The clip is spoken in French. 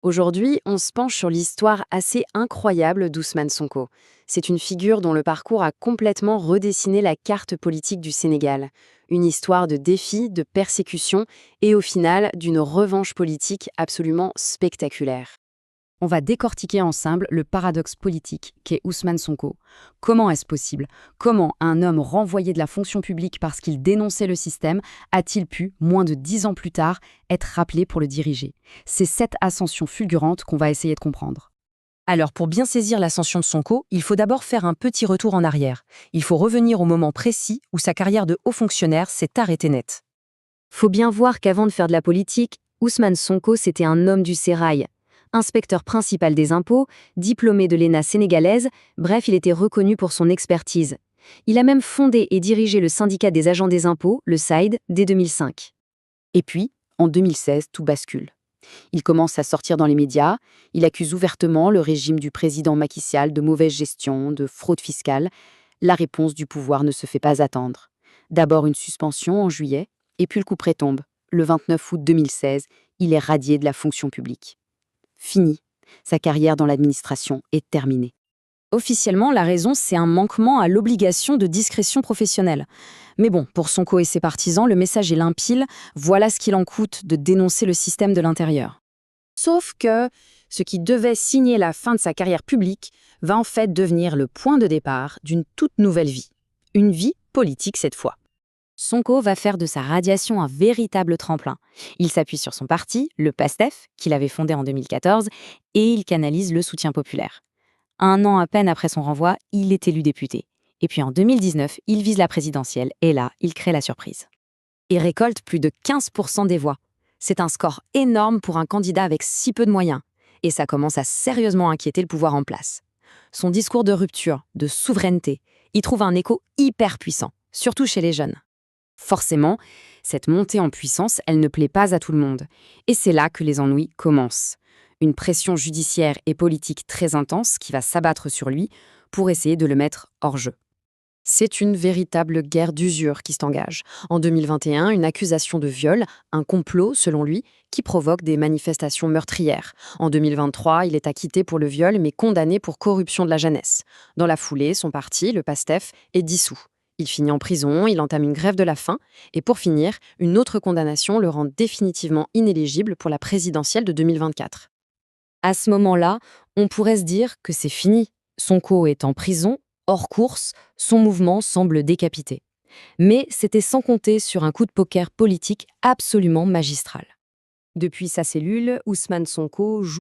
Aujourd'hui, on se penche sur l'histoire assez incroyable d'Ousmane Sonko. C'est une figure dont le parcours a complètement redessiné la carte politique du Sénégal. Une histoire de défis, de persécutions et au final d'une revanche politique absolument spectaculaire. On va décortiquer ensemble le paradoxe politique qu'est Ousmane Sonko. Comment est-ce possible? Comment un homme renvoyé de la fonction publique parce qu'il dénonçait le système a-t-il pu, moins de 10 ans plus tard, être rappelé pour le diriger? C'est cette ascension fulgurante qu'on va essayer de comprendre. Alors, pour bien saisir l'ascension de Sonko, il faut d'abord faire un petit retour en arrière. Il faut revenir au moment précis où sa carrière de haut fonctionnaire s'est arrêtée net. Faut bien voir qu'avant de faire de la politique, Ousmane Sonko, c'était un homme du sérail. Inspecteur principal des impôts, diplômé de l'ENA sénégalaise, bref, il était reconnu pour son expertise. Il a même fondé et dirigé le syndicat des agents des impôts, le SAID, dès 2005. Et puis, en 2016, tout bascule. Il commence à sortir dans les médias, il accuse ouvertement le régime du président Macky Sall de mauvaise gestion, de fraude fiscale. La réponse du pouvoir ne se fait pas attendre. D'abord une suspension en juillet, et puis le couperet tombe. Le 29 août 2016, il est radié de la fonction publique. Fini. Sa carrière dans l'administration est terminée. Officiellement, la raison, c'est un manquement à l'obligation de discrétion professionnelle. Mais bon, pour Sonko et ses partisans, le message est limpide. Voilà ce qu'il en coûte de dénoncer le système de l'intérieur. Sauf que ce qui devait signer la fin de sa carrière publique va en fait devenir le point de départ d'une toute nouvelle vie. Une vie politique cette fois. Sonko va faire de sa radiation un véritable tremplin. Il s'appuie sur son parti, le PASTEF, qu'il avait fondé en 2014, et il canalise le soutien populaire. Un an à peine après son renvoi, il est élu député. Et puis en 2019, il vise la présidentielle, et là, il crée la surprise. Il récolte plus de 15% des voix. C'est un score énorme pour un candidat avec si peu de moyens. Et ça commence à sérieusement inquiéter le pouvoir en place. Son discours de rupture, de souveraineté, y trouve un écho hyper puissant, surtout chez les jeunes. Forcément, cette montée en puissance, elle ne plaît pas à tout le monde. Et c'est là que les ennuis commencent. Une pression judiciaire et politique très intense qui va s'abattre sur lui pour essayer de le mettre hors jeu. C'est une véritable guerre d'usure qui s'engage. En 2021, une accusation de viol, un complot selon lui, qui provoque des manifestations meurtrières. En 2023, il est acquitté pour le viol mais condamné pour corruption de la jeunesse. Dans la foulée, son parti, le PASTEF, est dissous. Il finit en prison, il entame une grève de la faim, et pour finir, une autre condamnation le rend définitivement inéligible pour la présidentielle de 2024. À ce moment-là, on pourrait se dire que c'est fini. Sonko est en prison, hors course, son mouvement semble décapité. Mais c'était sans compter sur un coup de poker politique absolument magistral. Depuis sa cellule, Ousmane Sonko joue